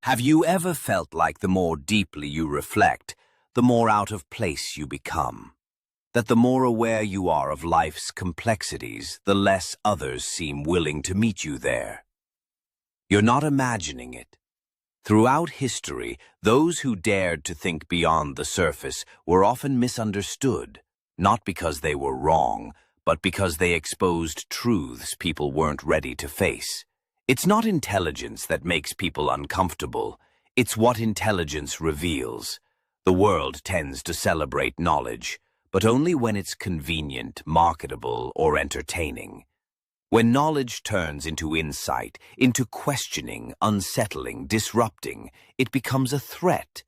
Have you ever felt like the more deeply you reflect, the more out of place you become? That the more aware you are of life's complexities, the less others seem willing to meet you there? You're not imagining it. Throughout history, those who dared to think beyond the surface were often misunderstood, not because they were wrong, but because they exposed truths people weren't ready to face. It's not intelligence that makes people uncomfortable. It's what intelligence reveals. The world tends to celebrate knowledge, but only when it's convenient, marketable, or entertaining. When knowledge turns into insight, into questioning, unsettling, disrupting, it becomes a threat.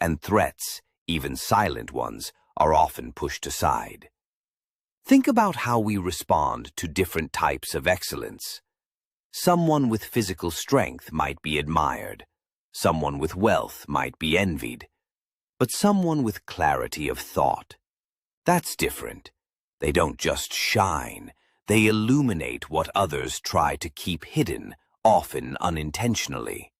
And threats, even silent ones, are often pushed aside. Think about how we respond to different types of excellence. Someone with physical strength might be admired. Someone with wealth might be envied. But someone with clarity of thought, that's different. They don't just shine. They illuminate what others try to keep hidden, often unintentionally.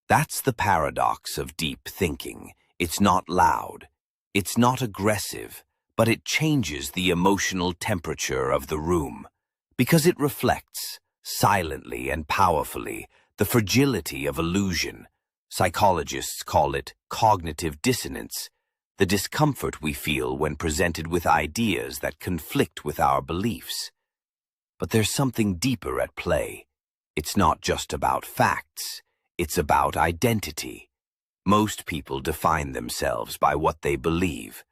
That's the paradox of deep thinking. It's not loud. It's not aggressive, but it changes the emotional temperature of the room, because it reflects, silently and powerfully, the fragility of illusion. Psychologists call it cognitive dissonance, the discomfort we feel when presented with ideas that conflict with our beliefs. But there's something deeper at play. It's not just about facts, it's about identity. Most people define themselves by what they believe.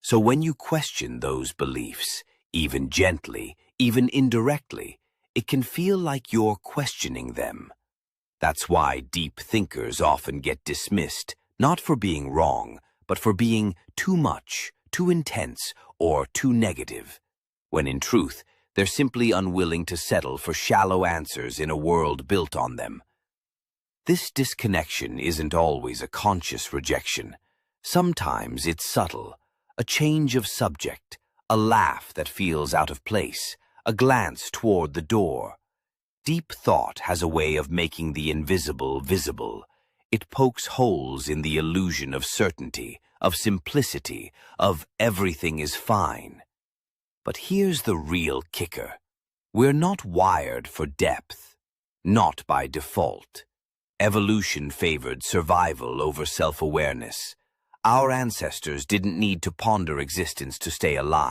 So when you question those beliefs, even gently, even indirectly, it can feel like you're questioning them. That's why deep thinkers often get dismissed, not for being wrong, but for being too much, too intense, or too negative, when in truth, they're simply unwilling to settle for shallow answers in a world built on them. This disconnection isn't always a conscious rejection. Sometimes it's subtle, a change of subject, a laugh that feels out of place, a glance toward the door. Deep thought has a way of making the invisible visible. It pokes holes in the illusion of certainty, of simplicity, of everything is fine. But here's the real kicker. We're not wired for depth, not by default. Evolution favored survival over self-awareness. Our ancestors didn't need to ponder existence to stay alive.